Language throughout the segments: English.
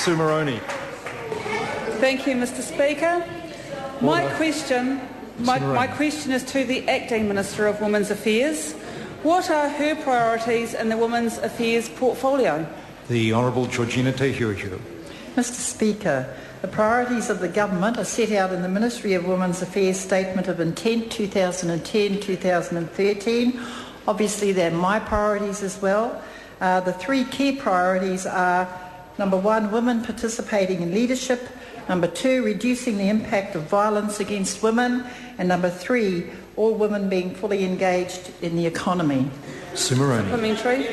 Sue Moroney. Thank you, Mr. Speaker. My question is to the Acting Minister of Women's Affairs. What are her priorities in the Women's Affairs portfolio? The Honourable Georgina Tehuhu. Mr. Speaker, the priorities of the Government are set out in the Ministry of Women's Affairs Statement of Intent 2010-2013. Obviously, they're my priorities as well. The three key priorities are, number one, women participating in leadership, number two, reducing the impact of violence against women, and number three, all women being fully engaged in the economy. Sue Moroney. Supplementary.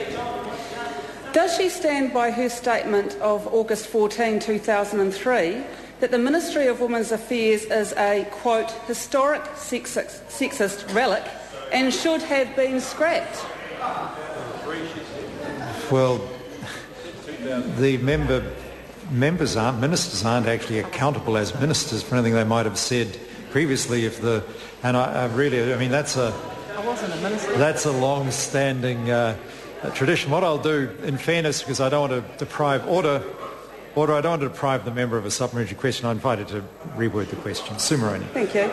Does she stand by her statement of August 14, 2003, that the Ministry of Women's Affairs is a, quote, historic sexist relic and should have been scrapped? Well, the ministers aren't actually accountable as ministers for anything they might have said previously. That's a long-standing tradition. What I'll do, in fairness, because I don't want to deprive I don't want to deprive the member of a supplementary question. I invite her to reword the question. Sue Moroney. Thank you.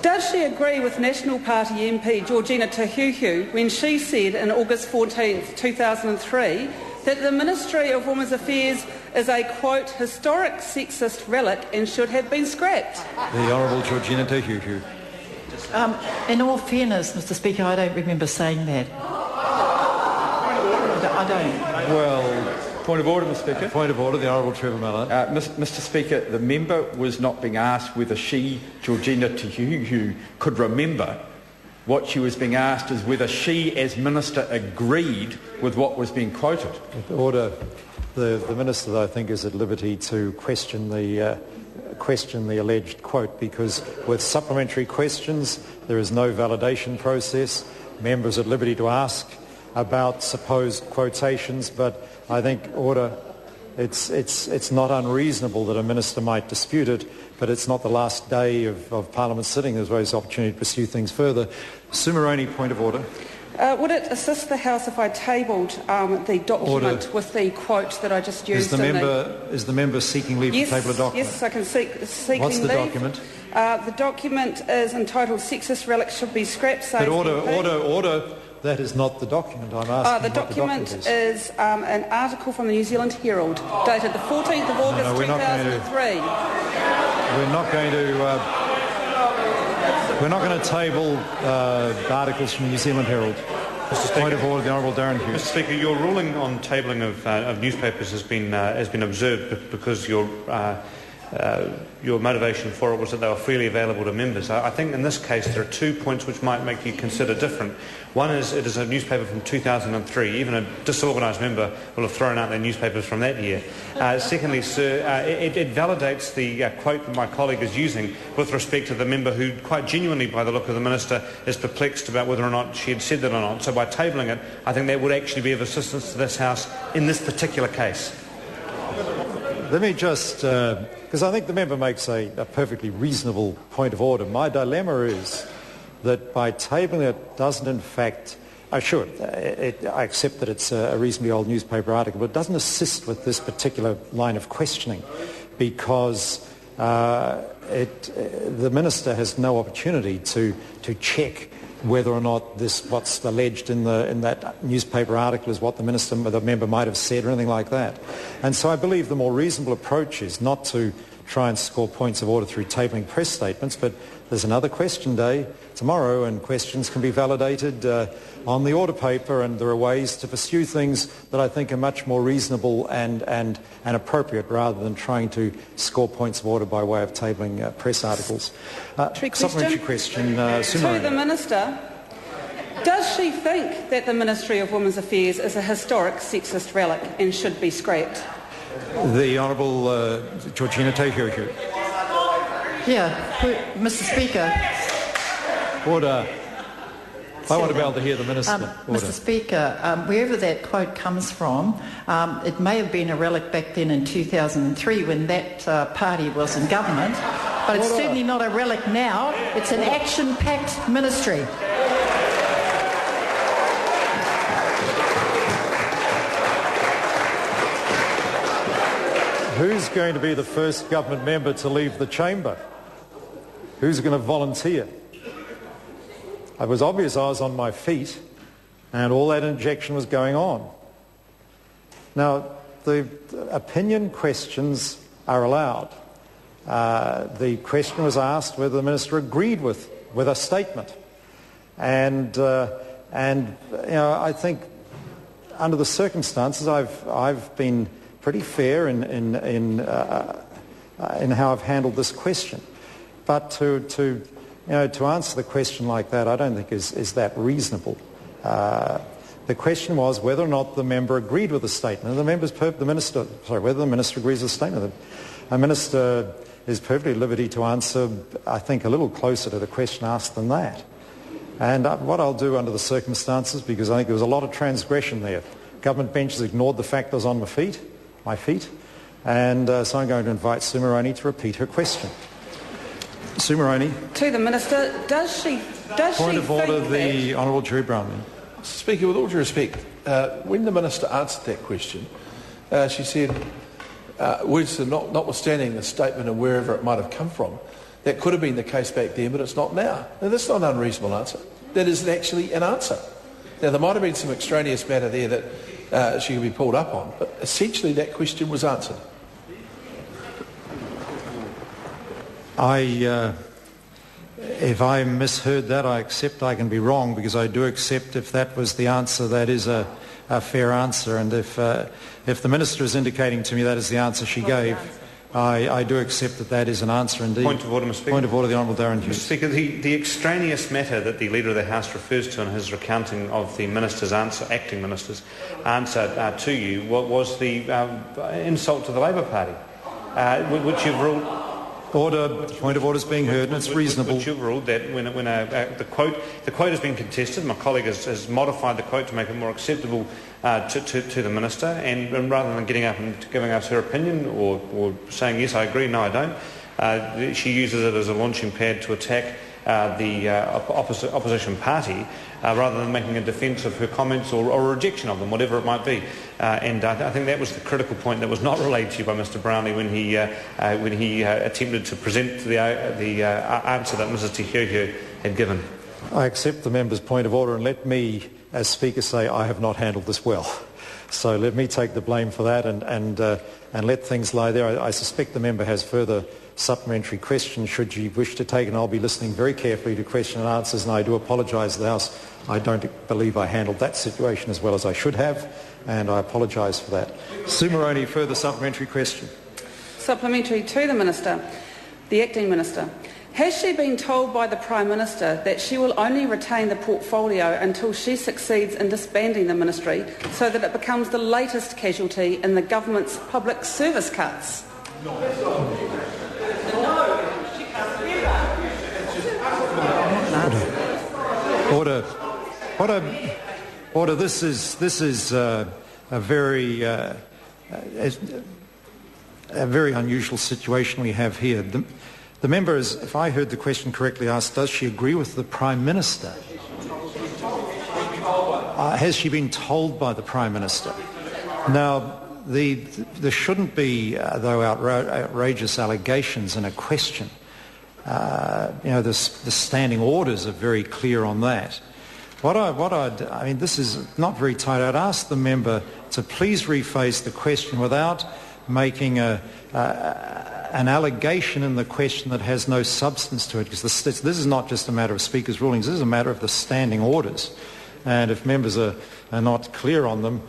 Does she agree with National Party MP Georgina Tehuhu when she said in August 14, 2003, that the Ministry of Women's Affairs is a, quote, historic sexist relic and should have been scrapped? The Honourable Georgina Tehuhu. In all fairness, Mr. Speaker, I don't remember saying that. I don't. Well, point of order, Mr. Speaker. Point of order, the Honourable Trevor Mallard. Mr. Speaker, the member was not being asked whether she, Georgina Tehuhu, could remember. What she was being asked is whether she, as Minister, agreed with what was being quoted. Order. The Minister, I think, is at liberty to question the alleged quote, because with supplementary questions there is no validation process. Members are at liberty to ask about supposed quotations, but I think, order, it's not unreasonable that a minister might dispute it, but it's not the last day of Parliament sitting. There's always opportunity to pursue things further. Sue Moroney, point of order. Would it assist the House if I tabled the document Order. With the quote that I just used? Is the member seeking leave to table a document? Yes, I can seek What's the leave. document? The document is entitled "Sexist Relics Should Be Scrapped." But order. That is not the document. I'm asking the document is an article from the New Zealand Herald, dated the 14th of August 2003. We're not going to table articles from the New Zealand Herald. Point of order, the Honourable Darren Hughes. Mr. Speaker, your ruling on tabling of newspapers has been observed because your motivation for it was that they were freely available to members. I think in this case there are 2 points which might make you consider different. One is it is a newspaper from 2003. Even a disorganised member will have thrown out their newspapers from that year. Secondly, sir, it validates the quote that my colleague is using with respect to the member who, quite genuinely by the look of the Minister, is perplexed about whether or not she had said that or not. So by tabling it, I think that would actually be of assistance to this House in this particular case. Let me just, because I think the member makes a perfectly reasonable point of order. My dilemma is that by tabling it doesn't in fact, I accept that it's a reasonably old newspaper article, but it doesn't assist with this particular line of questioning, because the Minister has no opportunity to check whether or not what's alleged in that newspaper article is what the member might have said or anything like that. And so I believe the more reasonable approach is not to try and score points of order through tabling press statements, but there's another question day tomorrow, and questions can be validated on the order paper, and there are ways to pursue things that I think are much more reasonable and appropriate, rather than trying to score points of order by way of tabling press articles. Supplementary question. To the Minister, does she think that the Ministry of Women's Affairs is a historic sexist relic and should be scrapped? The Honourable Georgina Tehuhu. Yeah, Mr. Speaker. Order. I want to be able to hear the Minister. Mr. Speaker, wherever that quote comes from, it may have been a relic back then in 2003 when that party was in government, but it's certainly not a relic now. It's an action-packed ministry. Who's going to be the first government member to leave the chamber? Who's going to volunteer? It was obvious I was on my feet and all that injection was going on. Now, the opinion questions are allowed. The question was asked whether the minister agreed with a statement. And I think under the circumstances I've been pretty fair in how I've handled this question. But to answer the question like that, I don't think is that reasonable. The question was whether or not the member agreed with the statement. And whether the minister agrees with the statement. A minister is perfectly at liberty to answer, I think, a little closer to the question asked than that. And what I'll do under the circumstances, because I think there was a lot of transgression there. Government benches ignored the fact I was on my feet, and so I'm going to invite Sue Moroney to repeat her question. Sue Moroney. To the minister, does she Point of order, the Honourable Drew Brownlee. Speaker, with all due respect, when the minister answered that question, she said, words notwithstanding the statement and wherever it might have come from, that could have been the case back then, but it's not now. Now, that's not an unreasonable answer. That is actually an answer. Now, there might have been some extraneous matter there that she could be pulled up on, but essentially that question was answered. If I misheard that, I accept I can be wrong, because I do accept if that was the answer, that is a fair answer. And if the minister is indicating to me that is the answer she gave, I do accept that is an answer indeed. Point of order, Mr. Speaker. Point of order, the Honourable Darren Hughes. Mr. Speaker, the extraneous matter that the Leader of the House refers to in his recounting of the minister's answer, acting minister's answer to you, was the insult to the Labour Party, which you've ruled. Order. Point of order is being heard, and it's reasonable. Which you've ruled that when the quote has been contested, my colleague has modified the quote to make it more acceptable to the minister, and rather than getting up and giving us her opinion or saying yes, I agree, no, I don't, she uses it as a launching pad to attack the opposition party, rather than making a defence of her comments or a rejection of them, whatever it might be. And I think that was the critical point that was not relayed to you by Mr. Brownlee when he attempted to present the answer that Mrs. Te Huihu had given. I accept the member's point of order, and let me, as Speaker, say I have not handled this well. So let me take the blame for that and let things lie there. I suspect the member has further supplementary questions should you wish to take, and I'll be listening very carefully to question and answers, and I do apologise to the House. I don't believe I handled that situation as well as I should have, and I apologise for that. Sue Moroney, further supplementary question. Supplementary to the minister, the acting minister. Has she been told by the Prime Minister that she will only retain the portfolio until she succeeds in disbanding the ministry so that it becomes the latest casualty in the government's public service cuts? Order. This is a very unusual situation we have here. The member is, if I heard the question correctly, asked, does she agree with the Prime Minister? Has she been told by the Prime Minister? Now, there shouldn't be, though, outrageous allegations in a question. The standing orders are very clear on that. This is not very tight. I'd ask the member to please rephrase the question without making an allegation in the question that has no substance to it, because this is not just a matter of Speaker's rulings, this is a matter of the standing orders. And if members are not clear on them,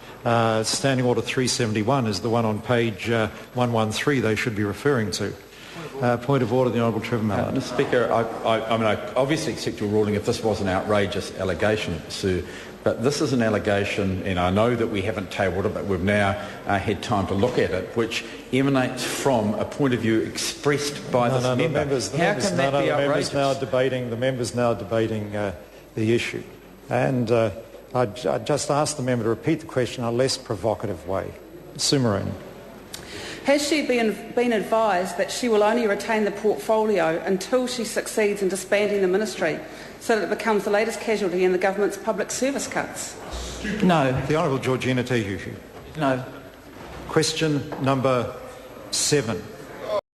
Standing Order 371 is the one on page 113 they should be referring to. Point of order, the Honourable Trevor Mallard. Mr. Speaker, I obviously accept your ruling if this was an outrageous allegation, Sue, but this is an allegation, and I know that we haven't tabled it, but we've now had time to look at it, which emanates from a point of view expressed by this member. How can that be outrageous? The member's now debating the issue. And I just asked the member to repeat the question in a less provocative way. Sue Moroney. Has she been advised that she will only retain the portfolio until she succeeds in disbanding the ministry so that it becomes the latest casualty in the government's public service cuts? No. The Honourable Georgina Te Huihu. No. Question number 7.